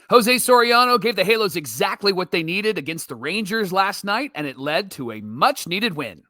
Jose Soriano gave the Halos exactly what they needed against the Rangers last night, and it led to a much-needed win.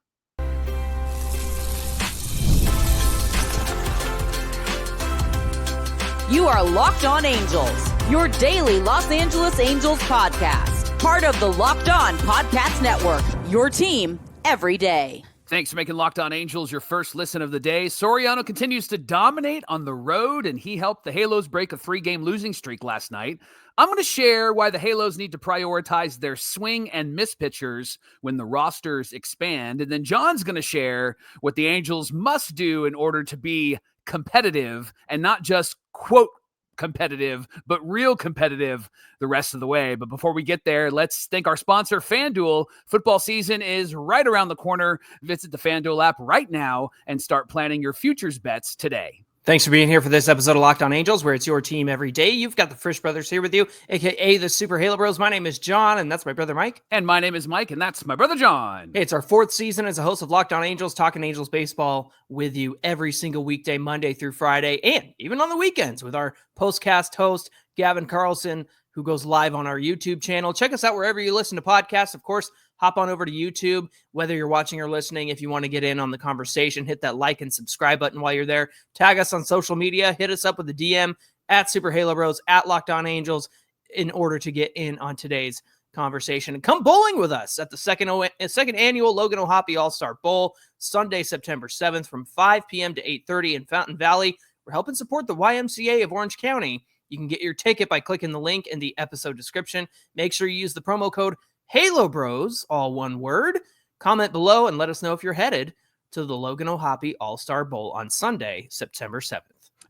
You are Locked On Angels, your daily Los Angeles Angels podcast. Part of the Locked On Podcast Network, your team every day. Thanks for making Locked On Angels your first listen of the day. Soriano continues to dominate on the road, and he helped the Halos break a 3-game losing streak last night. I'm going to share why the Halos need to prioritize their swing and miss pitchers when the rosters expand. And then John's going to share what the Angels must do in order to be competitive, and not just, quote, competitive, but real competitive the rest of the way. But before we get there, let's thank our sponsor, FanDuel. Football season is right around the corner. Visit the FanDuel app right now and start planning your futures bets today. Thanks for being here for this episode of Locked On Angels, where it's your team every day. You've got the Frisch Brothers here with you, a.k.a. the Super Halo Bros. My name is John, and that's my brother Mike. And my name is Mike, and that's my brother John. Hey, it's our 4th season as a host of Locked On Angels, talking Angels baseball with you every single weekday, Monday through Friday, and even on the weekends with our postcast host, Gavin Carlson, who goes live on our YouTube channel. Check us out wherever you listen to podcasts. Of course, hop on over to YouTube, whether you're watching or listening. If you want to get in on the conversation, hit that like and subscribe button while you're there. Tag us on social media. Hit us up with a DM at Super Halo Bros, at Locked On Angels, in order to get in on today's conversation. And come bowling with us at the second annual Logan O'Hoppe All-Star Bowl, Sunday, September 7th from 5 p.m. to 8:30 in Fountain Valley. We're helping support the YMCA of Orange County. You can get your ticket by clicking the link in the episode description. Make sure you use the promo code Halo Bros, all one word. Comment below and let us know if you're headed to the Logan O'Hoppe All-Star Bowl on Sunday, September 7th.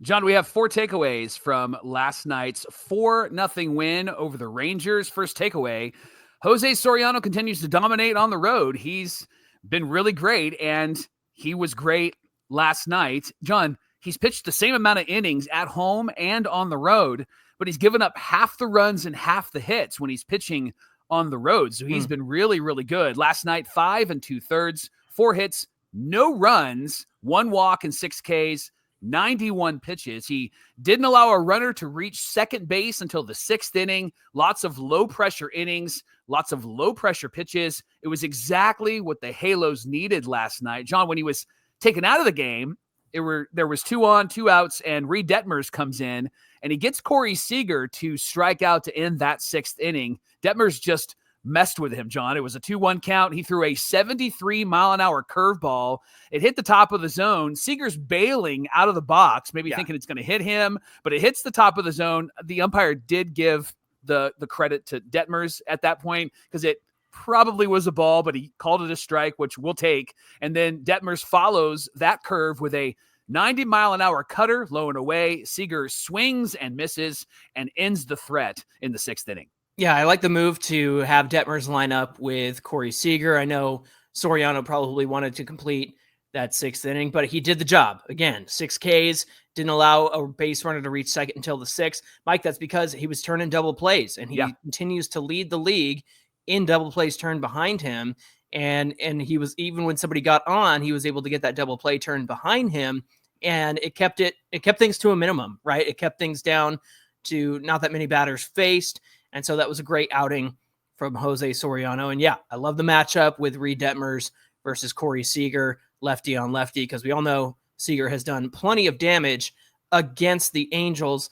John, we have 4 takeaways from last night's 4-0 win over the Rangers. First takeaway, Jose Soriano continues to dominate on the road. He's been really great, and he was great last night. John, he's pitched the same amount of innings at home and on the road, but he's given up half the runs and half the hits when he's pitching on the road. So he's been really, really good. Last night, 5 2/3, 4 hits, no runs, 1 walk and 6 Ks, 91 pitches. He didn't allow a runner to reach second base until the 6th inning. Lots of low-pressure innings, lots of low-pressure pitches. It was exactly what the Halos needed last night. John, when he was taken out of the game, there was 2 on, 2 outs, and Reed Detmers comes in, and he gets Corey Seager to strike out to end that 6th inning. Detmers just messed with him, John. It was a 2-1 count. He threw a 73-mile-an-hour curveball. It hit the top of the zone. Seager's bailing out of the box, maybe thinking it's going to hit him, but it hits the top of the zone. The umpire did give the credit to Detmers at that point because it probably was a ball, but he called it a strike, which we'll take. And then Detmers follows that curve with a 90-mile-an-hour cutter, low and away. Seager swings and misses and ends the threat in the 6th inning. Yeah, I like the move to have Detmers line up with Corey Seager. I know Soriano probably wanted to complete that 6th inning, but he did the job. Again, 6 Ks, didn't allow a base runner to reach second until the 6th. Mike, that's because he was turning double plays, and he continues to lead the league in double plays turned behind him. And he was, even when somebody got on, he was able to get that double play turned behind him. And it kept things to a minimum, right? It kept things down to not that many batters faced. And so that was a great outing from Jose Soriano. And yeah, I love the matchup with Reed Detmers versus Corey Seager, lefty on lefty, because we all know Seager has done plenty of damage against the Angels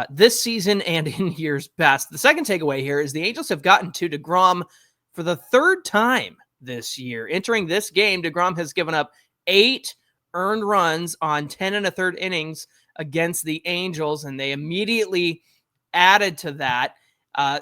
this season and in years past. The second takeaway here is the Angels have gotten to deGrom for the 3rd time this year. Entering this game, deGrom has given up 8 earned runs on 10 1/3 innings against the Angels, and they immediately added to that.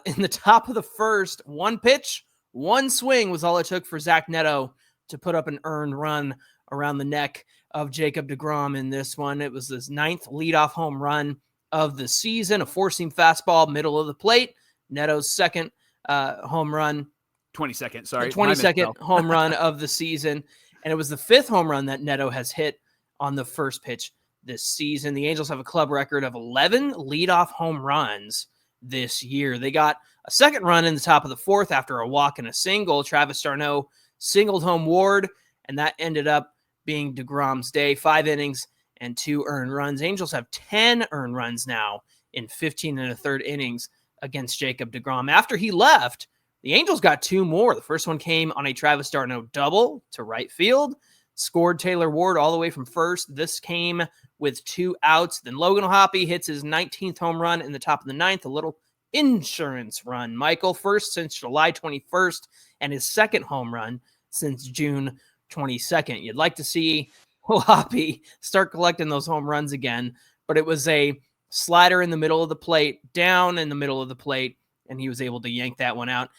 In the top of the first, 1 pitch, 1 swing was all it took for Zach Neto to put up an earned run around the neck of Jacob deGrom in this one. It was his 9th leadoff home run of the season, a 4-seam fastball, middle of the plate. Neto's 2nd home run. 22nd, sorry. 22nd home run of the season. And it was the 5th home run that Neto has hit on the first pitch this season. The Angels have a club record of 11 leadoff home runs this year. They got a 2nd run in the top of the 4th after a walk and a single. Travis d'Arnaud singled home Ward, and that ended up being deGrom's day. 5 innings and 2 earned runs. Angels have 10 earned runs now in 15 1/3 innings against Jacob deGrom. After he left, the Angels got 2 more. The first one came on a Travis d'Arnaud double to right field, scored Taylor Ward all the way from first. This came with 2 outs. Then Logan Hoppe hits his 19th home run in the top of the 9th, a little insurance run. Michael, first since July 21st, and his second home run since June 22nd. You'd like to see Hoppe start collecting those home runs again, but it was a slider in the middle of the plate, down in the middle of the plate, and he was able to yank that one out.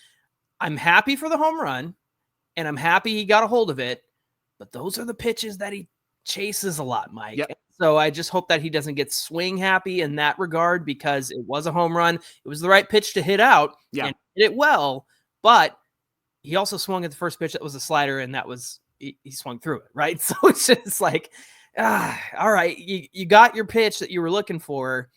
I'm happy for the home run, and I'm happy he got a hold of it, but those are the pitches that he chases a lot, Mike. Yep. So I just hope that he doesn't get swing happy in that regard, because it was a home run. It was the right pitch to hit out, and hit it well, but he also swung at the first pitch that was a slider, and that was he swung through it, right? So it's just like, all right, you got your pitch that you were looking for,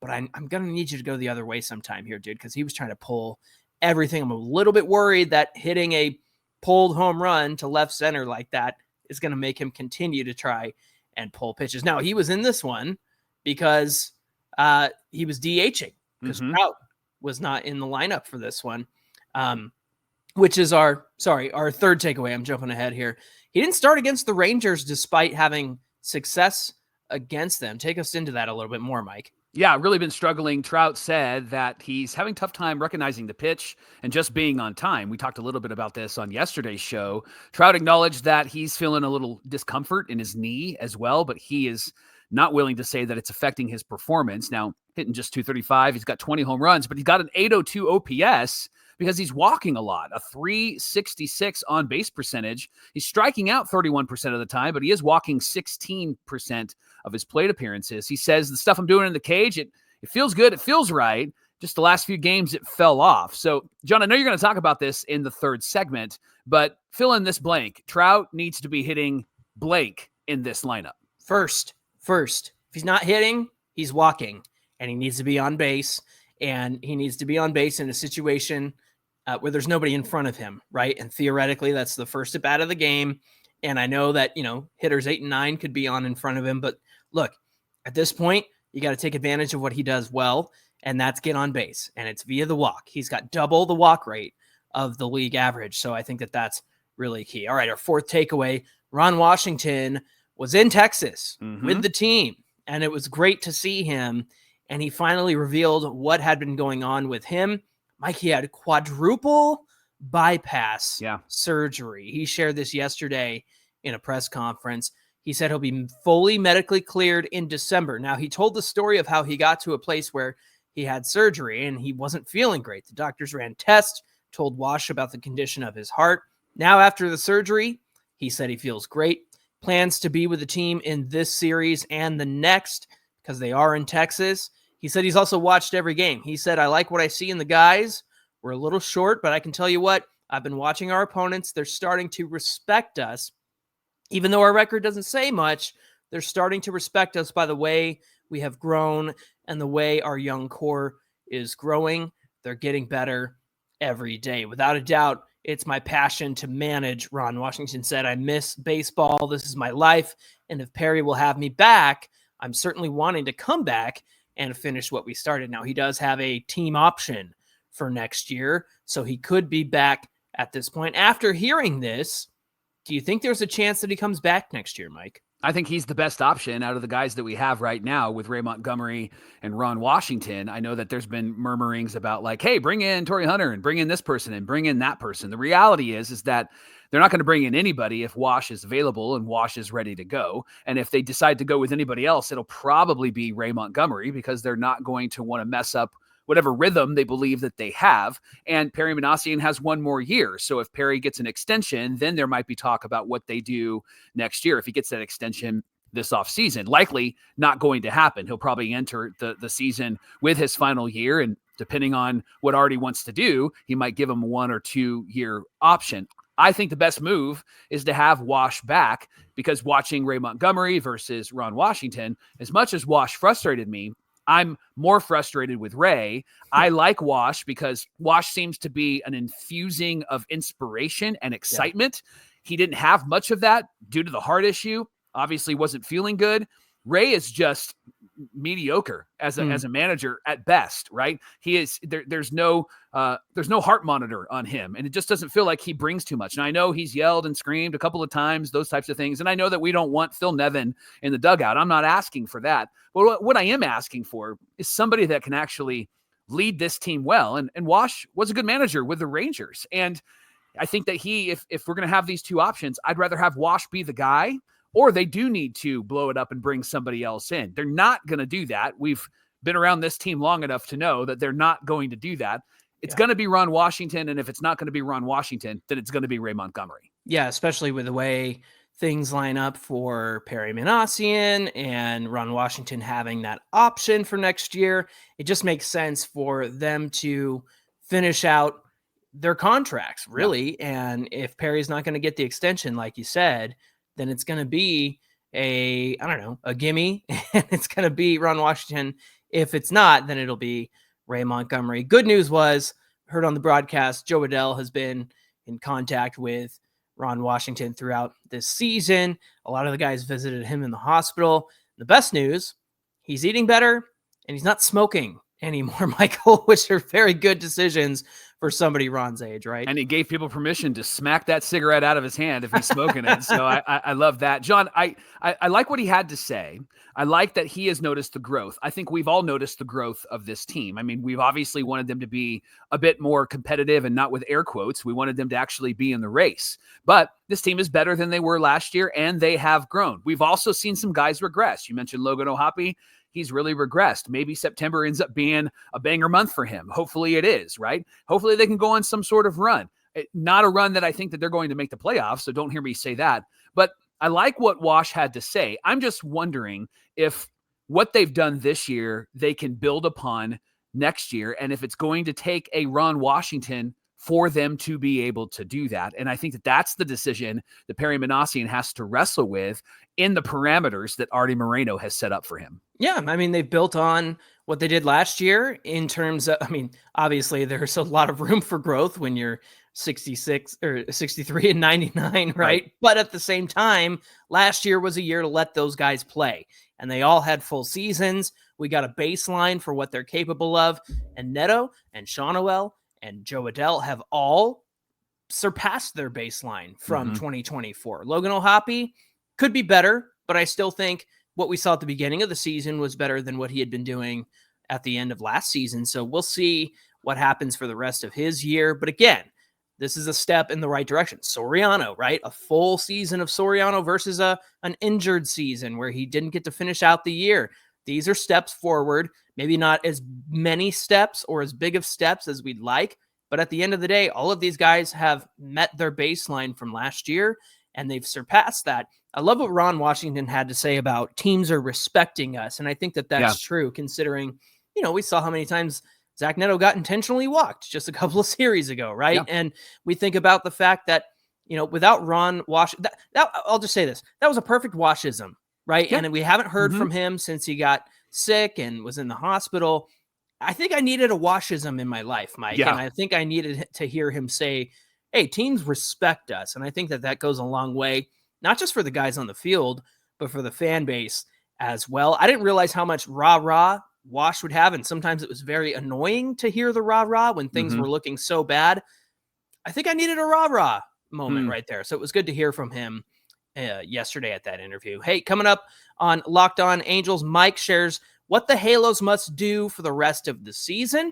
but I'm going to need you to go the other way sometime here, dude, because he was trying to pull everything. I'm a little bit worried that hitting a pulled home run to left center like that is going to make him continue to try and pull pitches. Now, he was in this one because he was DHing, because Trout was not in the lineup for this one, which is our third takeaway. I'm jumping ahead here. He didn't start against the Rangers despite having success against them. Take us into that a little bit more, Mike. Yeah, really been struggling. Trout said that he's having a tough time recognizing the pitch and just being on time. We talked a little bit about this on yesterday's show. Trout acknowledged that he's feeling a little discomfort in his knee as well, but he is not willing to say that it's affecting his performance. Now, hitting just 235, he's got 20 home runs, but he's got an 802 OPS because he's walking a lot, a 366 on base percentage. He's striking out 31% of the time, but he is walking 16% of his plate appearances. He says, the stuff I'm doing in the cage, it feels good. It feels right. Just the last few games, it fell off. So, John, I know you're going to talk about this in the third segment, but fill in this blank. Trout needs to be hitting blank in this lineup. First. If he's not hitting, he's walking, and he needs to be on base, and he needs to be on base in a situation where there's nobody in front of him, right? And theoretically, that's the first at bat of the game. And I know that, hitters 8 and 9 could be on in front of him, but look, at this point, you got to take advantage of what he does well, and that's get on base, and it's via the walk. He's got double the walk rate of the league average, so I think that that's really key. All right, our fourth takeaway, Ron Washington was in Texas with the team, and it was great to see him, and he finally revealed what had been going on with him. Mike, he had quadruple bypass surgery. He shared this yesterday in a press conference. He said he'll be fully medically cleared in December. Now, he told the story of how he got to a place where he had surgery and he wasn't feeling great. The doctors ran tests, told Wash about the condition of his heart. Now, after the surgery, he said he feels great. Plans to be with the team in this series and the next because they are in Texas. He said he's also watched every game. He said, I like what I see in the guys. We're a little short, but I can tell you what, I've been watching our opponents. They're starting to respect us. Even though our record doesn't say much, they're starting to respect us by the way we have grown and the way our young core is growing. They're getting better every day. Without a doubt, it's my passion to manage. Ron Washington said, I miss baseball. This is my life. And if Perry will have me back, I'm certainly wanting to come back and finish what we started. Now, he does have a team option for next year, so he could be back at this point. After hearing this, do you think there's a chance that he comes back next year, Mike? I think he's the best option out of the guys that we have right now with Ray Montgomery and Ron Washington. I know that there's been murmurings about like, hey, bring in Torrey Hunter and bring in this person and bring in that person. The reality is that they're not going to bring in anybody if Wash is available and Wash is ready to go. And if they decide to go with anybody else, it'll probably be Ray Montgomery because they're not going to want to mess up whatever rhythm they believe that they have. And Perry Manassian has one more year. So if Perry gets an extension, then there might be talk about what they do next year. If he gets that extension this offseason, likely not going to happen. He'll probably enter the season with his final year. And depending on what Artie wants to do, he might give him a 1 or 2 year option. I think the best move is to have Wash back because watching Ray Montgomery versus Ron Washington, as much as Wash frustrated me, I'm more frustrated with Ray. I like Wash because Wash seems to be an infusing of inspiration and excitement. Yeah. He didn't have much of that due to the heart issue. Obviously wasn't feeling good. Ray is just mediocre as a manager at best, right? He is there's no heart monitor on him, and it just doesn't feel like he brings too much. And I know he's yelled and screamed a couple of times, those types of things. And I know that we don't want Phil Nevin in the dugout. I'm not asking for that. But what I am asking for is somebody that can actually lead this team well. And Wash was a good manager with the Rangers. And I think that if we're going to have these two options, I'd rather have Wash be the guy, or they do need to blow it up and bring somebody else in. They're not going to do that. We've been around this team long enough to know that they're not going to do that. It's going to be Ron Washington. And if it's not going to be Ron Washington, then it's going to be Ray Montgomery. Yeah, especially with the way things line up for Perry Manassian and Ron Washington having that option for next year. It just makes sense for them to finish out their contracts, really. Yeah. And if Perry's not going to get the extension, like you said, then it's going to be a gimme. And it's going to be Ron Washington. If it's not, then it'll be Ray Montgomery. Good news was, heard on the broadcast, Joe Adell has been in contact with Ron Washington throughout this season. A lot of the guys visited him in the hospital. The best news, he's eating better and he's not smoking anymore, Michael, which are very good decisions for somebody Ron's age, right? And he gave people permission to smack that cigarette out of his hand if he's smoking it. So I love that. John, I like what he had to say. I like that he has noticed the growth. I think we've all noticed the growth of this team. I mean, we've obviously wanted them to be a bit more competitive, and not with air quotes. We wanted them to actually be in the race. But this team is better than they were last year, and they have grown. We've also seen some guys regress. You mentioned Logan O'Hoppe. He's really regressed. Maybe September ends up being a banger month for him. Hopefully it is, right? Hopefully they can go on some sort of run. Not a run that I think that they're going to make the playoffs, so don't hear me say that. But I like what Wash had to say. I'm just wondering if what they've done this year, they can build upon next year, and if it's going to take a Ron Washington for them to be able to do that. And I think that that's the decision that Perry Manassian has to wrestle with in the parameters that Artie Moreno has set up for him. Yeah, I mean, they built on what they did last year in terms of, I mean, obviously there's a lot of room for growth when you're 66 or 63 and 99, right? But at the same time, last year was a year to let those guys play, and they all had full seasons. We got a baseline for what they're capable of, and Neto and Shawnuel and Joe Adell have all surpassed their baseline from 2024. Logan O'Hoppe could be better, but I still think what we saw at the beginning of the season was better than what he had been doing at the end of last season. So we'll see what happens for the rest of his year. But again, this is a step in the right direction. Soriano, right? A full season of Soriano versus an injured season where he didn't get to finish out the year. These are steps forward, maybe not as many steps or as big of steps as we'd like, but at the end of the day, all of these guys have met their baseline from last year, and they've surpassed that. I love what Ron Washington had to say about teams are respecting us, and I think that that's true, considering, we saw how many times Zach Neto got intentionally walked just a couple of series ago, right? Yeah. And we think about the fact that, without Ron I'll just say this, that was a perfect Washism. Right. Yeah. And we haven't heard from him since he got sick and was in the hospital. I think I needed a Washism in my life, Mike. Yeah. And I think I needed to hear him say, hey, teams respect us. And I think that goes a long way, not just for the guys on the field, but for the fan base as well. I didn't realize how much rah-rah Wash would have. And sometimes it was very annoying to hear the rah-rah when things were looking so bad. I think I needed a rah-rah moment right there. So it was good to hear from him yesterday at that interview. Hey, coming up on Locked On Angels, Mike shares what the Halos must do for the rest of the season.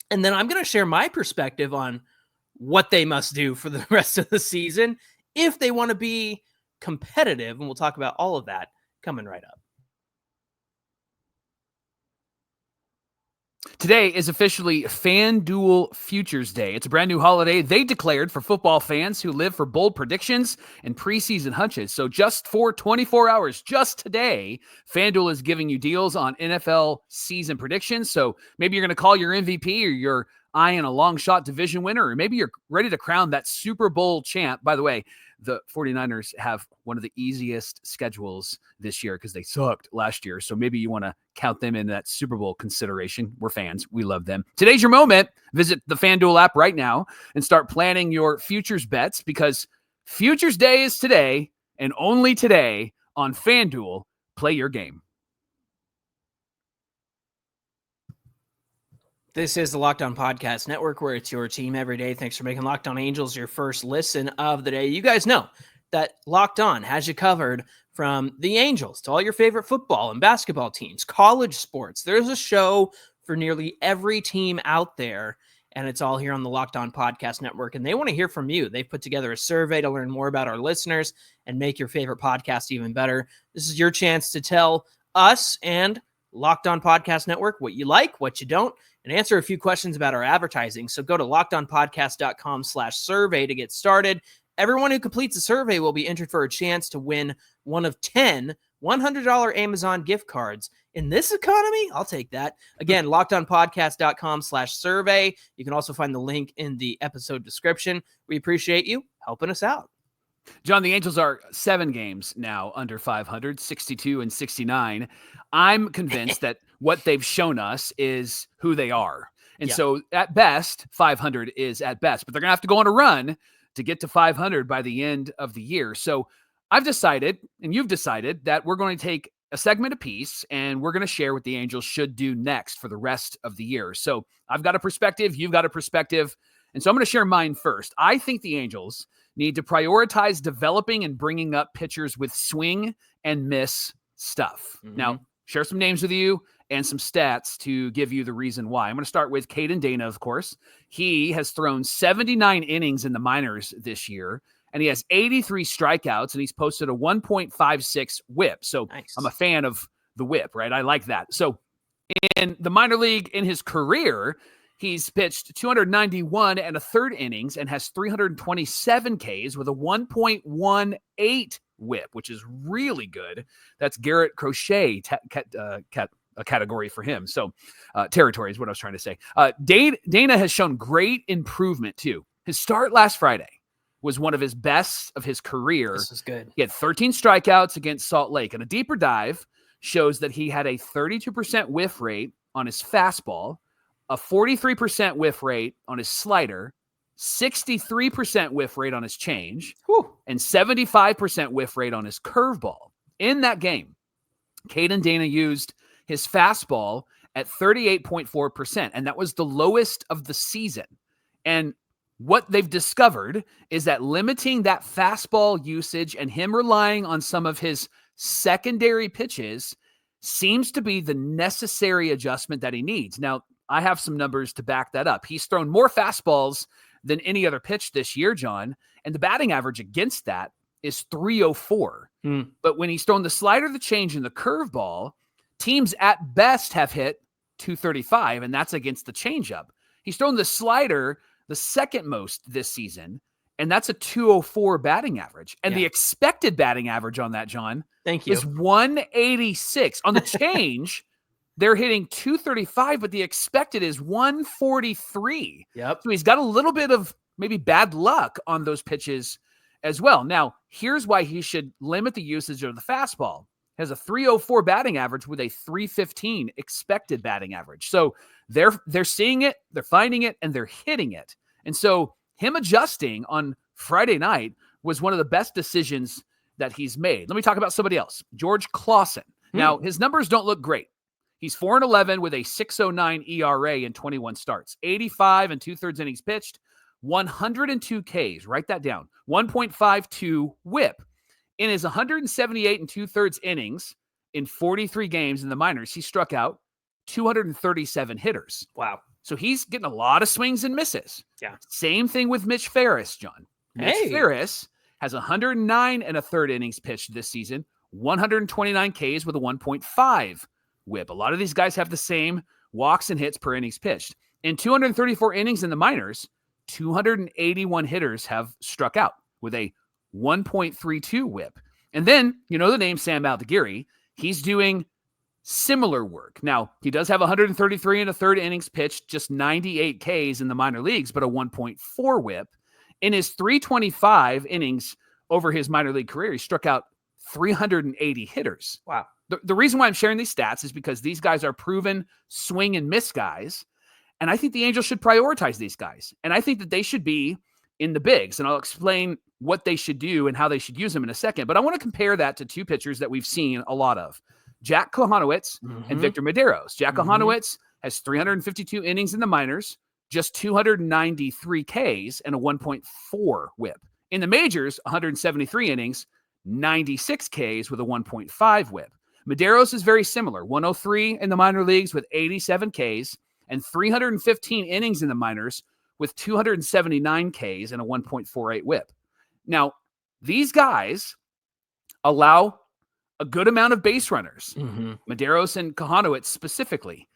And then I'm going to share my perspective on what they must do for the rest of the season if they want to be competitive. And we'll talk about all of that coming right up. Today is officially FanDuel Futures Day. It's a brand new holiday they declared for football fans who live for bold predictions and preseason hunches. So just for 24 hours, just today, FanDuel is giving you deals on NFL season predictions. So maybe you're going to call your MVP, or you're eyeing a long shot division winner, or maybe you're ready to crown that Super Bowl champ. By the way, the 49ers have one of the easiest schedules this year because they sucked last year. So maybe you want to count them in that Super Bowl consideration. We're fans. We love them. Today's your moment. Visit the FanDuel app right now and start planning your futures bets, because Futures Day is today, and only today on FanDuel. Play your game. This is the Locked On Podcast Network, where it's your team every day. Thanks for making Locked On Angels your first listen of the day. You guys know that Locked On has you covered from the Angels to all your favorite football and basketball teams, college sports. There's a show for nearly every team out there, and it's all here on the Locked On Podcast Network. And they want to hear from you. They've put together a survey to learn more about our listeners and make your favorite podcast even better. This is your chance to tell us and Locked On Podcast Network what you like, what you don't, and answer a few questions about our advertising. So go to lockedonpodcast.com/survey to get started. Everyone who completes the survey will be entered for a chance to win one of 10 $100 Amazon gift cards. In this economy, I'll take that. Again, lockedonpodcast.com/survey. You can also find the link in the episode description. We appreciate you helping us out. John, the Angels are 7 games now under 500, 62 and 69. I'm convinced that what they've shown us is who they are. And so at best, 500 is at best, but they're going to have to go on a run to get to 500 by the end of the year. So I've decided, and you've decided, that we're going to take a segment apiece and we're going to share what the Angels should do next for the rest of the year. So I've got a perspective, you've got a perspective, and so I'm going to share mine first. I think the Angels need to prioritize developing and bringing up pitchers with swing and miss stuff. Now, share some names with you and some stats to give you the reason why. I'm going to start with Caden Dana, of course. He has thrown 79 innings in the minors this year, and he has 83 strikeouts, and he's posted a 1.56 whip. So nice. I'm a fan of the whip, right? I like that. So in the minor league, in his career, he's pitched 291 and a third innings and has 327 Ks with a 1.18 whip, which is really good. That's Garrett Crochet a category for him. So territory is what I was trying to say. Dana has shown great improvement too. His start last Friday was one of his best of his career. This is good. He had 13 strikeouts against Salt Lake, and a deeper dive shows that he had a 32% whiff rate on his fastball, a 43% whiff rate on his slider, 63% whiff rate on his change, and 75% whiff rate on his curveball. In that game, Caden Dana used his fastball at 38.4%, and that was the lowest of the season. And what they've discovered is that limiting that fastball usage and him relying on some of his secondary pitches seems to be the necessary adjustment that he needs. Now, I have some numbers to back that up. He's thrown more fastballs than any other pitch this year, John, and the batting average against that is 304. But when he's thrown the slider, the change, and the curveball, teams at best have hit 235, and that's against the changeup. He's thrown the slider the second most this season, and that's a 204 batting average. And the expected batting average on that, John, is 186. On the change, they're hitting 235, but the expected is 143. Yep. So he's got a little bit of maybe bad luck on those pitches as well. Now, here's why he should limit the usage of the fastball. He has a 304 batting average with a 315 expected batting average. So they're seeing it, they're finding it, and they're hitting it. And so him adjusting on Friday night was one of the best decisions that he's made. Let me talk about somebody else, George Clausen. Now, his numbers don't look great. He's 4-11 with a 6.09 ERA in 21 starts, 85 and 2/3 innings pitched, 102 Ks. Write that down. 1.52 whip. In his 178 and 2/3 innings in 43 games in the minors, he struck out 237 hitters. Wow. So he's getting a lot of swings and misses. Yeah. Same thing with Mitch Ferris, John. Mitch Ferris has 109 and a third innings pitched this season, 129 Ks with a 1.5 whip. A lot of these guys have the same walks and hits per innings pitched. In 234 innings in the minors, 281 hitters have struck out with a 1.32 whip. And then, you know the name Sam Aldeguerri, he's doing similar work. Now, he does have 133 and a third innings pitched, just 98 Ks in the minor leagues, but a 1.4 whip. In his 325 innings over his minor league career, he struck out 380 hitters. Wow. The reason why I'm sharing these stats is because these guys are proven swing and miss guys. And I think the Angels should prioritize these guys. And I think that they should be in the bigs. And I'll explain what they should do and how they should use them in a second. But I want to compare that to two pitchers that we've seen a lot of. Jack Kohanowitz and Victor Medeiros. Jack Kohanowitz has 352 innings in the minors, just 293 Ks and a 1.4 whip. In the majors, 173 innings, 96 Ks with a 1.5 whip. Medeiros is very similar, 103 in the minor leagues with 87 Ks and 315 innings in the minors with 279 Ks and a 1.48 whip. Now, these guys allow a good amount of base runners, Medeiros and Kohanowitz specifically.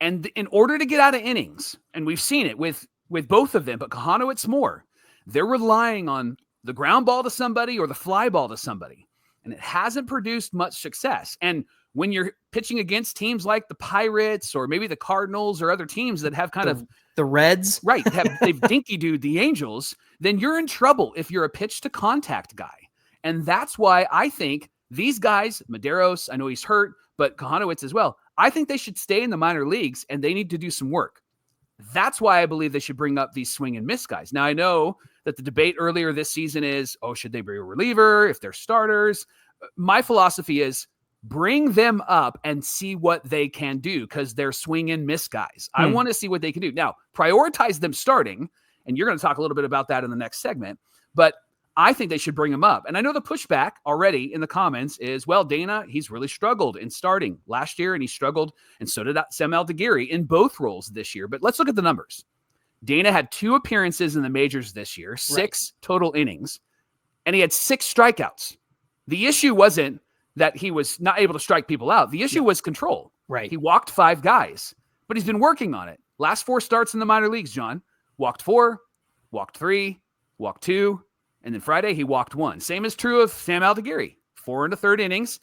And in order to get out of innings, and we've seen it with both of them, but Kohanowitz more, they're relying on the ground ball to somebody or the fly ball to somebody. And it hasn't produced much success. And when you're pitching against teams like the Pirates or maybe the Cardinals or other teams that have kind of the Reds, right, they've dinky-dooed the Angels, then you're in trouble if you're a pitch to contact guy. And that's why I think these guys, Medeiros, I know he's hurt, but Kohanowitz as well, I think they should stay in the minor leagues and they need to do some work. That's why I believe they should bring up these swing and miss guys. Now, I know that the debate earlier this season is, should they be a reliever if they're starters? My philosophy is bring them up and see what they can do because they're swing and miss guys. I want to see what they can do. Now, prioritize them starting, and you're going to talk a little bit about that in the next segment, but I think they should bring him up. And I know the pushback already in the comments is, well, Dana, he's really struggled in starting last year, and he struggled, and so did Sam Aldeguerri in both roles this year. But let's look at the numbers. Dana had 2 appearances in the majors this year, 6 total innings, and he had 6 strikeouts. The issue wasn't that he was not able to strike people out. The issue was control. Right. He walked 5 guys, but he's been working on it. Last 4 starts in the minor leagues, John, walked 4, walked 3, walked 2, and then Friday, he walked 1. Same is true of Sam Aldeguerri. 4 1/3 innings.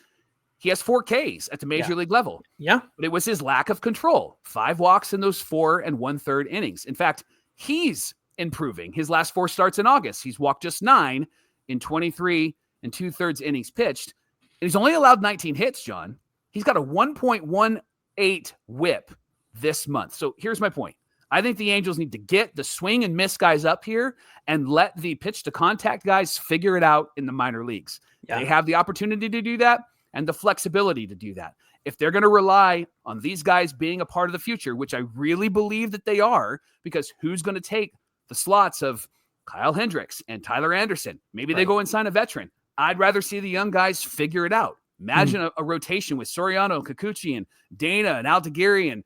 He has 4 Ks at the major league level. Yeah. But it was his lack of control. 5 walks in those 4 1/3 innings. In fact, he's improving. His last 4 starts in August, he's walked just 9 in 23 2/3 innings pitched. And he's only allowed 19 hits, John. He's got a 1.18 whip this month. So here's my point. I think the Angels need to get the swing and miss guys up here and let the pitch to contact guys figure it out in the minor leagues. Yeah. They have the opportunity to do that and the flexibility to do that. If they're going to rely on these guys being a part of the future, which I really believe that they are, because who's going to take the slots of Kyle Hendricks and Tyler Anderson? Maybe they go and sign a veteran. I'd rather see the young guys figure it out. Imagine a rotation with Soriano, Kikuchi, and Dana and Aldeguerri, and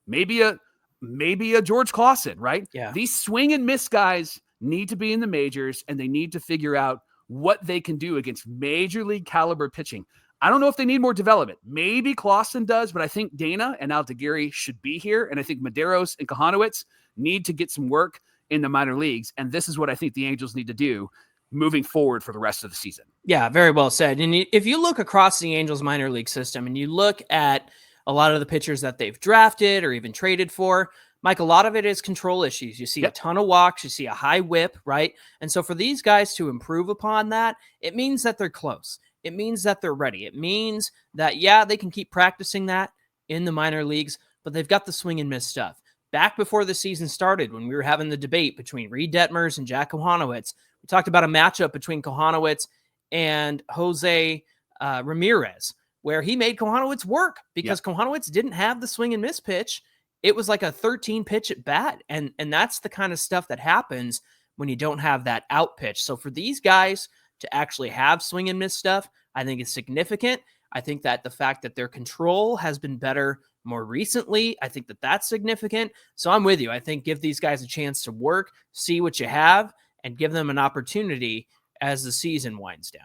maybe a George Clausen, right? Yeah. These swing and miss guys need to be in the majors, and they need to figure out what they can do against major league caliber pitching. I don't know if they need more development. Maybe Clausen does, but I think Dana and Aldeguerri should be here, and I think Medeiros and Kohanowitz need to get some work in the minor leagues, and this is what I think the Angels need to do moving forward for the rest of the season. Yeah, very well said. And if you look across the Angels minor league system and you look at a lot of the pitchers that they've drafted or even traded for, Mike, a lot of it is control issues. You see a ton of walks, you see a high whip, right? And so for these guys to improve upon that, it means that they're close. It means that they're ready. It means that, they can keep practicing that in the minor leagues, but they've got the swing and miss stuff. Back before the season started, when we were having the debate between Reed Detmers and Jack Kohanowitz, we talked about a matchup between Kohanowitz and Jose Ramirez, where he made Kohanowitz work because Kohanowitz didn't have the swing and miss pitch. It was like a 13 pitch at bat. And that's the kind of stuff that happens when you don't have that out pitch. So for these guys to actually have swing and miss stuff, I think is significant. I think that the fact that their control has been better more recently, I think that that's significant. So I'm with you. I think give these guys a chance to work, see what you have, and give them an opportunity as the season winds down.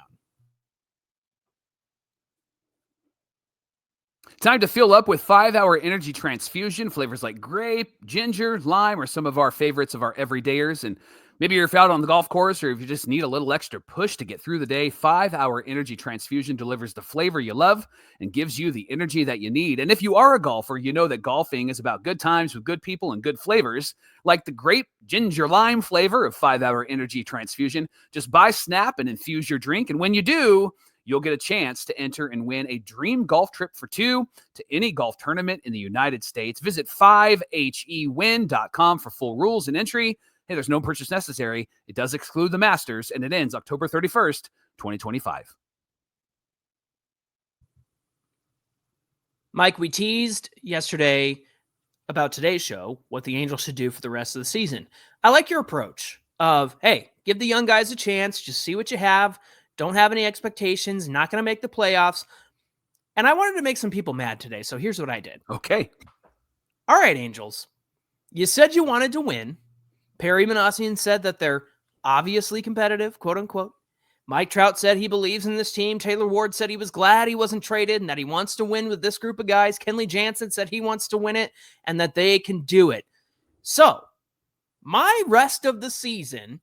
Time to fill up with 5-hour energy transfusion. Flavors like grape, ginger, lime are some of our favorites of our everydayers. And maybe you're out on the golf course, or if you just need a little extra push to get through the day, 5-hour energy transfusion delivers the flavor you love and gives you the energy that you need. And if you are a golfer, you know that golfing is about good times with good people and good flavors, like the grape, ginger, lime flavor of 5-hour energy transfusion. Just buy Snap and infuse your drink. And when you do, you'll get a chance to enter and win a dream golf trip for 2 to any golf tournament in the United States. Visit 5hewin.com for full rules and entry. Hey, there's no purchase necessary. It does exclude the Masters, and it ends October 31st, 2025. Mike, we teased yesterday about today's show, what the Angels should do for the rest of the season. I like your approach of, hey, give the young guys a chance, just see what you have, don't have any expectations, not going to make the playoffs. And I wanted to make some people mad today, so here's what I did. Okay. All right, Angels, you said you wanted to win. Perry Manassian said that they're obviously competitive, quote unquote. Mike Trout said he believes in this team. Taylor Ward said he was glad he wasn't traded and that he wants to win with this group of guys. Kenley Jansen said he wants to win it and that they can do it. So, my rest of the season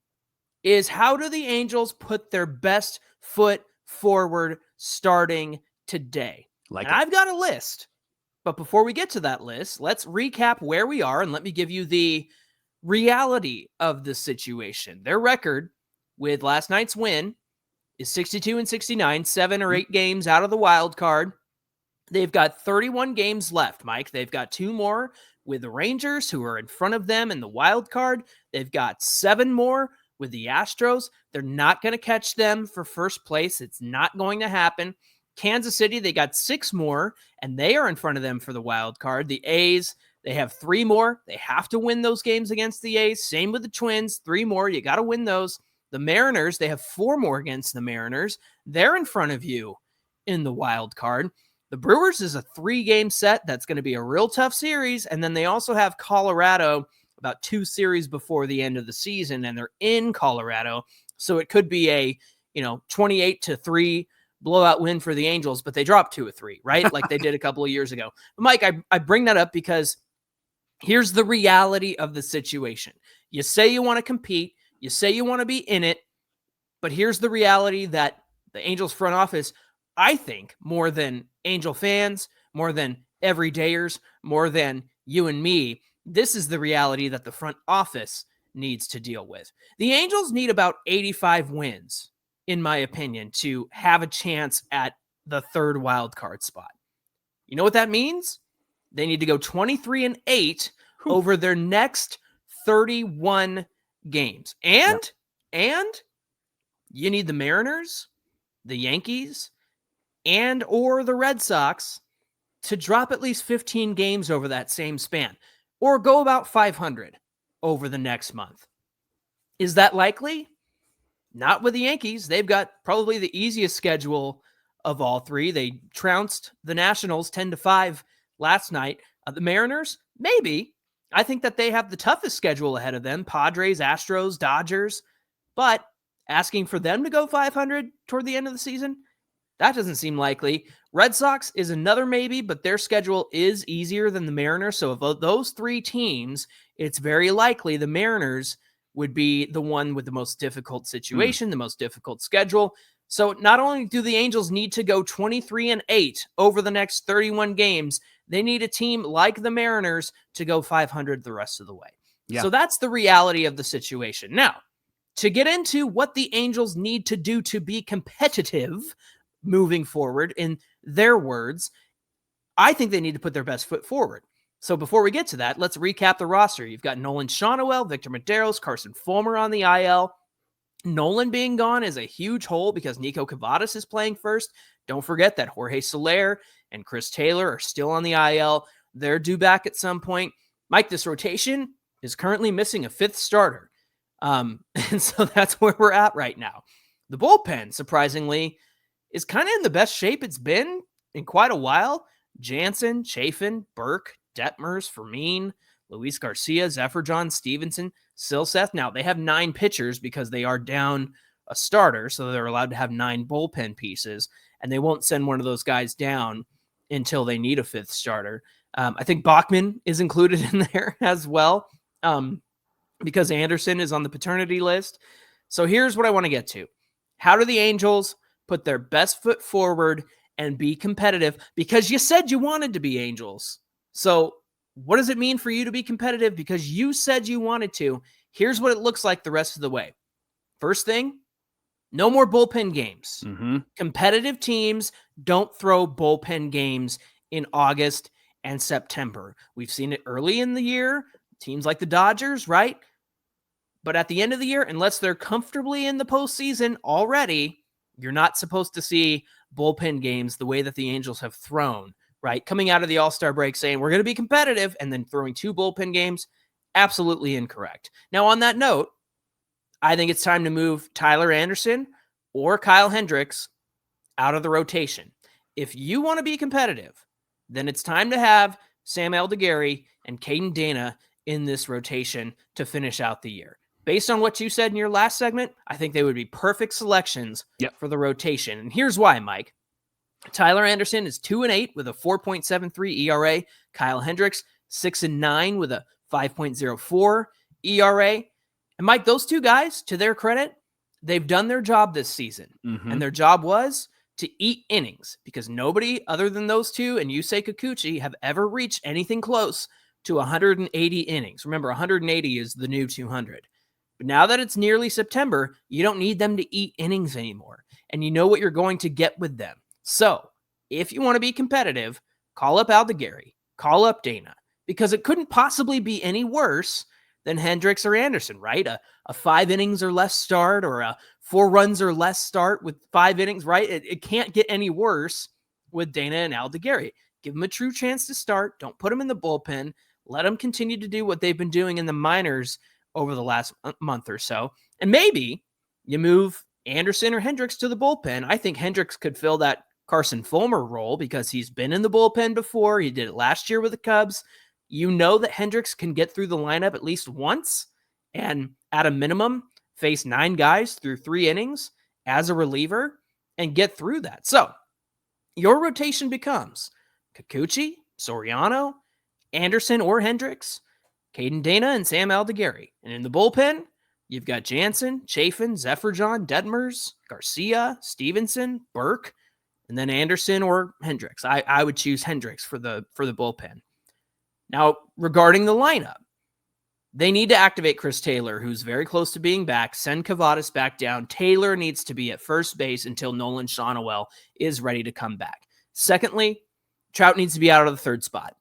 is, how do the Angels put their best foot forward starting today? I've got a list. But before we get to that list, let's recap where we are and let me give you the reality of the situation. Their record with last night's win is 62-69, 7 or 8 games out of the wild card. They've got 31 games left, Mike. They've got 2 more with the Rangers, who are in front of them in the wild card. They've got 7 more with the Astros. They're not going to catch them for first place. It's not going to happen. Kansas City, they got 6 more, and they are in front of them for the wild card. The A's, they have 3 more. They have to win those games against the A's. Same with the Twins, 3 more. You got to win those. The Mariners, they have 4 more against the Mariners. They're in front of you in the wild card. The Brewers is a 3-game set. That's going to be a real tough series. And then they also have Colorado about 2 series before the end of the season, and they're in Colorado. So it could be a, 28-3 blowout win for the Angels, but they dropped 2 of 3, right? Like they did a couple of years ago. But Mike, I bring that up because here's the reality of the situation. You say you want to compete, you say you want to be in it, but here's the reality that the Angels front office, I think, more than Angel fans, more than everydayers, more than you and me, this is the reality that the front office needs to deal with. The Angels need about 85 wins, in my opinion, to have a chance at the 3rd wild card spot. You know what that means? They need to go 23-8 over their next 31 games. And you need the Mariners, the Yankees, and or the Red Sox to drop at least 15 games over that same span, or go about 500 over the next month. Is that likely? Not with the Yankees. They've got probably the easiest schedule of all 3. They trounced the Nationals 10-5 last night. The Mariners, maybe. I think that they have the toughest schedule ahead of them. Padres, Astros, Dodgers. But asking for them to go 500 toward the end of the season, that doesn't seem likely. Red Sox is another maybe, but their schedule is easier than the Mariners. So of those 3 teams, it's very likely the Mariners would be the one with the most difficult situation, the most difficult schedule. So not only do the Angels need to go 23-8 over the next 31 games, they need a team like the Mariners to go 500 the rest of the way. Yeah. So that's the reality of the situation. Now, to get into what the Angels need to do to be competitive moving forward, in their words, I think they need to put their best foot forward. So before we get to that, let's recap the roster. You've got Nolan Shawnoel, Victor Medeiros, Carson Fulmer on the IL. Nolan being gone is a huge hole because Nico Cavadas is playing first. Don't forget that Jorge Soler and Chris Taylor are still on the IL. They're due back at some point. Mike, this rotation is currently missing a 5th starter. And so that's where we're at right now. The bullpen, surprisingly, is kind of in the best shape it's been in quite a while. Jansen, Chafin, Burke, Detmers, Fermin, Luis Garcia, Zephyr John, Stevenson, Silseth. Now, they have 9 pitchers because they are down a starter, so they're allowed to have 9 bullpen pieces, and they won't send one of those guys down until they need a 5th starter. I think Bachman is included in there as well because Anderson is on the paternity list. So here's what I want to get to. How do the Angels put their best foot forward and be competitive? Because you said you wanted to be Angels. So what does it mean for you to be competitive? Because you said you wanted to. Here's what it looks like the rest of the way. First thing, no more bullpen games. Competitive teams don't throw bullpen games in August and September. We've seen it early in the year. Teams like the Dodgers, right? But at the end of the year, unless they're comfortably in the postseason already, you're not supposed to see bullpen games the way that the Angels have thrown right? Coming out of the All-Star break saying we're going to be competitive and then throwing 2 bullpen games, absolutely incorrect. Now, on that note, I think it's time to move Tyler Anderson or Kyle Hendricks out of the rotation. If you want to be competitive, then it's time to have Sam Aldegheri and Caden Dana in this rotation to finish out the year. Based on what you said in your last segment, I think they would be perfect selections for the rotation. And here's why, Mike. Tyler Anderson is 2-8 with a 4.73 ERA. Kyle Hendricks, 6-9 with a 5.04 ERA. And Mike, those 2 guys, to their credit, they've done their job this season. And their job was to eat innings, because nobody other than those 2 and Yusei Kikuchi have ever reached anything close to 180 innings. Remember, 180 is the new 200. But now that it's nearly September, you don't need them to eat innings anymore. And you know what you're going to get with them. So if you want to be competitive, call up Aldegheri, call up Dana, because it couldn't possibly be any worse than Hendricks or Anderson, right? A 5 innings or less start, or a 4 runs or less start with 5 innings, right? It can't get any worse with Dana and Aldegheri. Give them a true chance to start. Don't put them in the bullpen. Let them continue to do what they've been doing in the minors over the last month or so. And maybe you move Anderson or Hendricks to the bullpen. I think Hendricks could fill that Carson Fulmer role because he's been in the bullpen before. He did it last year with the Cubs. You know that Hendricks can get through the lineup at least once and at a minimum face 9 guys through 3 innings as a reliever and get through that. So your rotation becomes Kikuchi, Soriano, Anderson or Hendricks, Caden Dana, and Sam Aldegheri. And in the bullpen, you've got Jansen, Chafin, Zephyr-John, Detmers, Garcia, Stevenson, Burke, and then Anderson or Hendricks. I would choose Hendricks for the bullpen. Now, regarding the lineup, they need to activate Chris Taylor, who's very close to being back. Send Kavadas back down. Taylor needs to be at first base until Nolan Shonowell is ready to come back. Secondly, Trout needs to be out of the 3rd spot.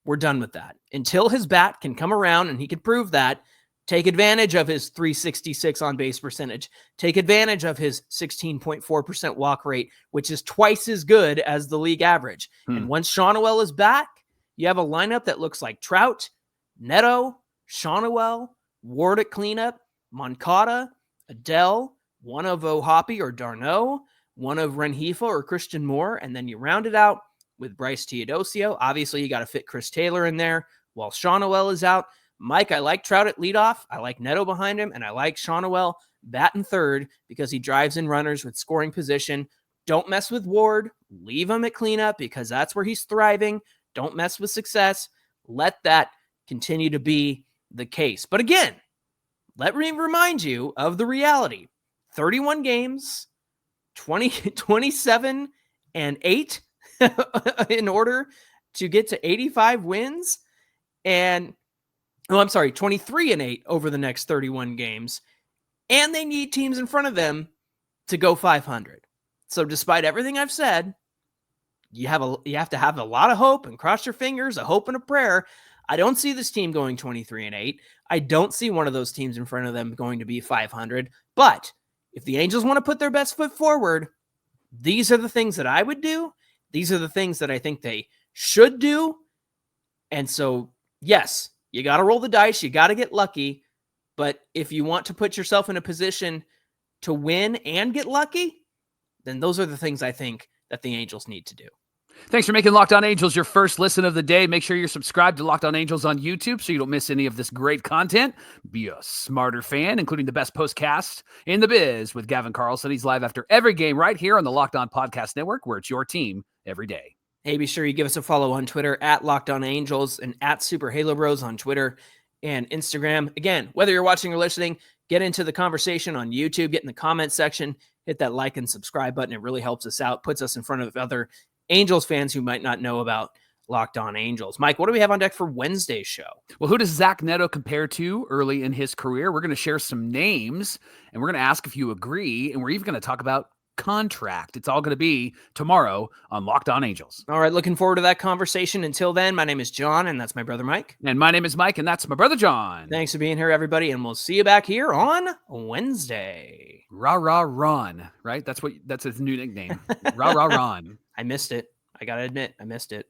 We're done with that. Until his bat can come around and he can prove that, take advantage of his 366 on-base percentage. Take advantage of his 16.4% walk rate, which is twice as good as the league average. And once Shonowell is back, you have a lineup that looks like Trout, Neto, Shonowell, Ward at cleanup, Moncada, Adele, one of O'Hoppe or Darno, one of Rengifo or Christian Moore, and then you round it out with Bryce Teodosio. Obviously, you got to fit Chris Taylor in there while Shonowell is out. Mike, I like Trout at leadoff. I like Neto behind him, and I like Shonowell batting 3rd because he drives in runners with scoring position. Don't mess with Ward. Leave him at cleanup because that's where he's thriving. Don't mess with success. Let that continue to be the case. But again, let me remind you of the reality. 31 games, 27 and 8 in order to get to 85 wins. And, 23 and 8 over the next 31 games. And they need teams in front of them to go 500. So despite everything I've said, you have to have a lot of hope and cross your fingers, a hope and a prayer. I don't see this team going 23 and 8. I don't see one of those teams in front of them going to be 500. But if the Angels want to put their best foot forward, these are the things that I would do. These are the things that I think they should do. And so, yes, you got to roll the dice. You got to get lucky. But if you want to put yourself in a position to win and get lucky, then those are the things I think that the Angels need to do. Thanks for making Locked On Angels your first listen of the day. Make sure you're subscribed to Locked On Angels on YouTube so you don't miss any of this great content. Be a smarter fan, including the best postcast in the biz with Gavin Carlson. He's live after every game right here on the Locked On Podcast Network, where it's your team every day. Hey, be sure you give us a follow on Twitter at Locked On Angels and at Super Halo Bros on Twitter and Instagram. Again, whether you're watching or listening, get into the conversation on YouTube, get in the comment section, hit that like and subscribe button. It really helps us out, puts us in front of other Angels fans who might not know about Locked On Angels. Mike, what do we have on deck for Wednesday's show? Well, who does Zach Neto compare to early in his career? We're going to share some names, and we're going to ask if you agree, and we're even going to talk about contract. It's all going to be tomorrow on Locked On Angels. All right, looking forward to that conversation. Until then, my name is John, and that's my brother Mike. And my name is Mike, and that's my brother John. Thanks for being here, everybody, and we'll see you back here on Wednesday. Rah, rah, Ron, right? That's his new nickname. Rah, rah, Ron. I missed it. I got to admit, I missed it.